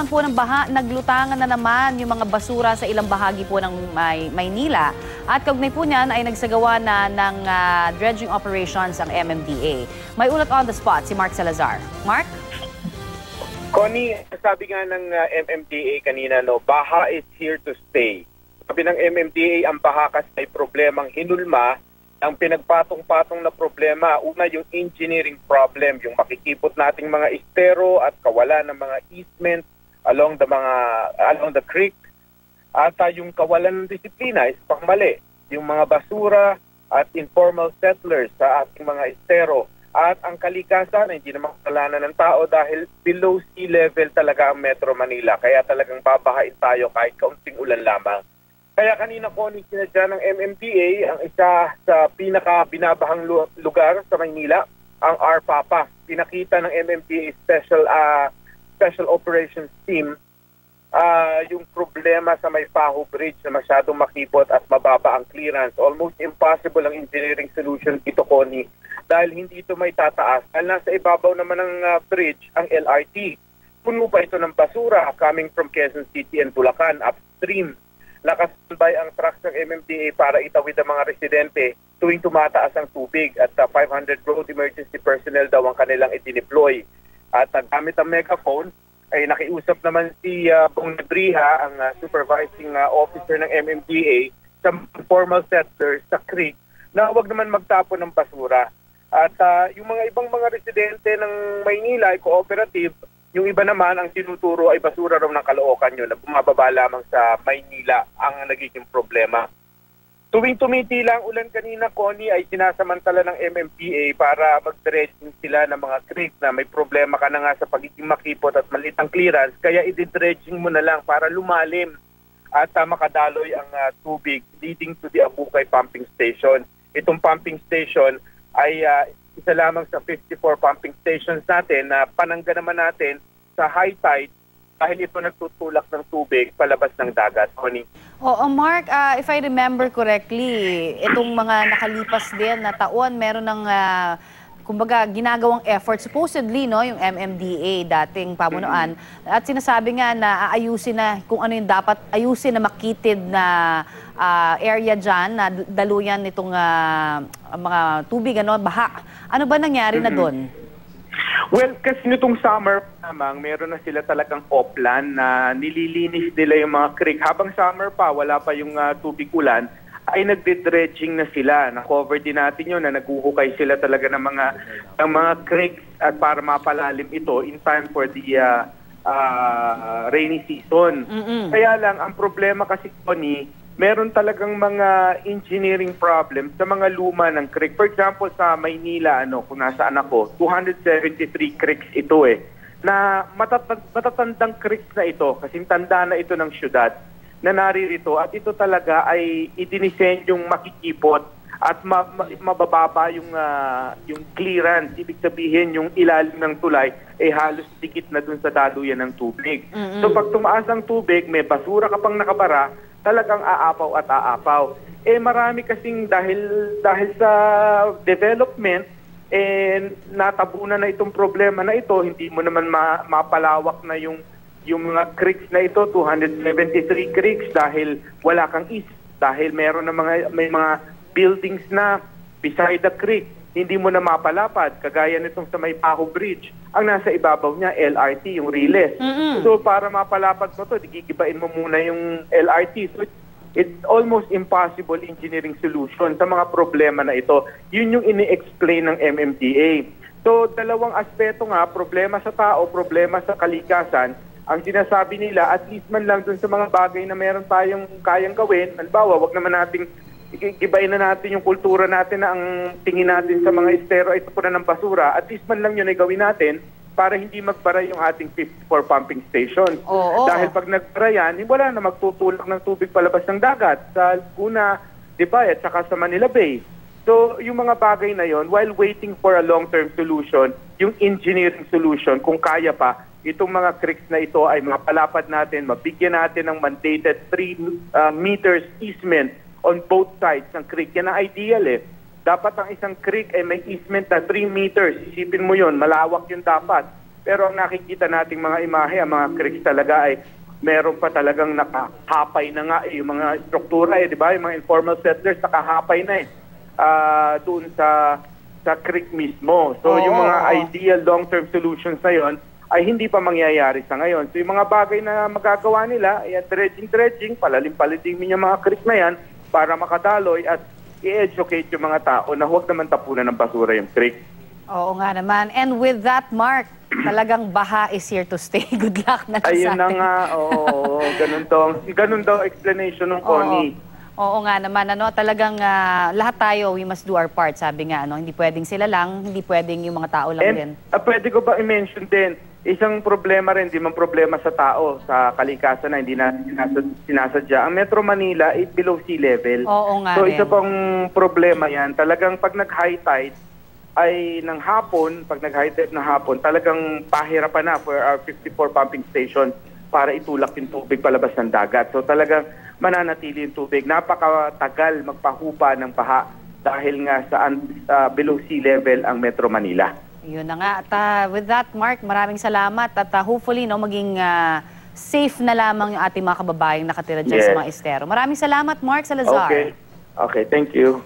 naman po ng baha, naglutangan na naman yung mga basura sa ilang bahagi po ng Maynila. At kaugnay po niyan ay nagsagawa na ng dredging operations ang MMDA. May ulat on the spot si Mark Salazar. Mark? Connie, sabi nga ng MMDA kanina, baha is here to stay. Sabi ng MMDA, ang baha kasi ay problemang hinulma. Ang pinagpatong-patong na problema, una yung engineering problem, yung makikipot nating mga estero at kawalan ng mga easement along the creek. At yung kawalan ng disiplina is pangmali. Yung mga basura at informal settlers sa ating mga estero. At ang kalikasan, hindi naman kasalanan ng tao dahil below sea level talaga ang Metro Manila. Kaya talagang babahain tayo kahit kaunting ulan lamang. Kaya kanina ko sinadya ng MMDA ang isa sa pinaka-binabahang lugar sa Maynila, ang RPAPA. Pinakita ng MMDA Special Operations Team yung problema sa may Paho Bridge na masyadong makipot at mababa ang clearance. Almost impossible ang engineering solution dito, Connie, dahil hindi ito may tataas. Dahil nasa ibabaw naman ng bridge ang LRT. Puno pa ito ng basura coming from Quezon City and Bulacan upstream. Nakasambay ang trucks ng MMDA para itawid ang mga residente tuwing tumataas ang tubig at 500 road emergency personnel daw ang kanilang idineploy. At gamit ang megaphone ay nakiusap naman si Bong Nebriha, ang supervising officer ng MMDA, sa formal settlers sa creek na huwag naman magtapon ng basura. At yung mga ibang mga residente ng Maynila ay cooperative. Yung iba naman, ang tinuturo ay basura raw ng Caloocan yun na bumababa lamang sa Maynila ang nagiging problema. Tuwing tumitila ang ulan kanina, Connie, ay sinasamantala ng MMDA para mag-dredging sila ng mga creek na may problema ka na nga sa pagiging makipot at maliit ang clearance. Kaya i-dredging mo na lang para lumalim at makadaloy ang tubig leading to the Abukay Pumping Station. Itong pumping station ay isa lamang sa 54 pumping stations natin na panangga naman natin sa high tide dahil ito nagtutulak ng tubig palabas ng dagat. Connie. Oo, Mark, if I remember correctly, itong mga nakalipas din na taon, meron ng kumbaga ginagawang effort supposedly yung MMDA dating pamunuan at sinasabi nga na aayusin na kung ano yung dapat ayusin na makitid na area diyan na daluyan nitong mga tubig baha. Ano ba nangyari na doon? Well, kasi nitong summer namang meron na sila talagang oplan na nililinis nila yung mga creek. Habang summer pa, wala pa yung tubig ulan, ay nagde-dredging na sila. Na-cover din natin yun na naghuhukay sila talaga ng mga creeks at para mapalalim ito in time for the rainy season. Kaya lang, ang problema kasi, Connie, meron talagang mga engineering problems sa mga luma ng creek. For example, sa Maynila, kung nasaan ako, 273 creeks ito na matatandang creeks na ito, kasi tanda na ito ng syudad na naririto at ito talaga ay idinisenyong makikipot at mabababa yung clearance. Ibig sabihin yung ilalim ng tulay ay halos dikit na dun sa daluyan ng tubig. So pag tumaas ang tubig, may basura ka pang nakabara, talagang aapaw at aapaw. Marami kasing dahil sa development, natabunan na itong problema na ito, hindi mo naman mapalawak na yung mga creeks na ito, 273 creeks dahil wala kang dahil may mga buildings na beside the creek, hindi mo na mapalapad, kagaya nitong sa may Paho Bridge. Ang nasa ibabaw niya, LRT, yung riles. So para mapalapad mo ito, gigibain mo muna yung LRT. So it's almost impossible engineering solution sa mga problema na ito. Yun yung ini-explain ng MMDA. So dalawang aspeto nga, problema sa tao, problema sa kalikasan. Ang sinasabi nila, at least man lang dun sa mga bagay na meron tayong kayang gawin, halimbawa, wag naman nating ibain na natin yung kultura natin na ang tingin natin sa mga estero ay tapunan ng basura. At least man lang yun ay gawin natin para hindi magbara yung ating 54 pumping stations. Dahil pag nagbara yan, wala na magtutulak ng tubig palabas ng dagat sa Laguna, at saka sa Manila Bay. So yung mga bagay na yon, while waiting for a long-term solution, yung engineering solution, kung kaya pa, itong mga creeks na ito ay mapalapad natin, mabigyan natin ng mandated 3 meters easement on both sides ng creek. Yan ang ideal Dapat ang isang creek ay may easement na 3 meters. Isipin mo yon, malawak yun dapat. Pero ang nakikita nating mga imahe, ang mga creeks talaga ay meron pa talagang nakahapay na nga yung mga struktura di ba? Yung mga informal settlers nakahapay na doon sa creek mismo. So yung mga ideal long-term solutions na yon ay hindi pa mangyayari sa ngayon. So yung mga bagay na magagawa nila, dredging, palalim-palitin yung mga creek na yan para makadaloy at i-educate yung mga tao na huwag naman tapunan ng basura yung creek. Oo nga naman. And with that, Mark, talagang baha is here to stay. Good luck na sa Ayun na atin. nga, ganun daw explanation ng Connie. Oo nga naman, talagang lahat tayo, we must do our part, sabi nga, hindi pwedeng sila lang, hindi pwedeng yung mga tao lang din. Pwede ko ba i-mention din, isang problema rin, di man problema sa tao, sa kalikasan na hindi na sinasadya. Ang Metro Manila is below sea level. Oo nga So rin. isa pang problema yan, talagang pag nag-high tide, ay ng hapon, pag nag-high tide ng hapon, talagang pahirapan na for our 54 pumping stations para itulak yung tubig palabas ng dagat. So talagang mananatili yung tubig. Napakatagal magpahupa ng baha dahil nga sa below sea level ang Metro Manila. Yun na nga. At with that, Mark, maraming salamat. At hopefully, maging safe na lamang yung ating mga kababayang nakatira dyan sa mga estero. Maraming salamat, Mark Salazar. Okay, thank you.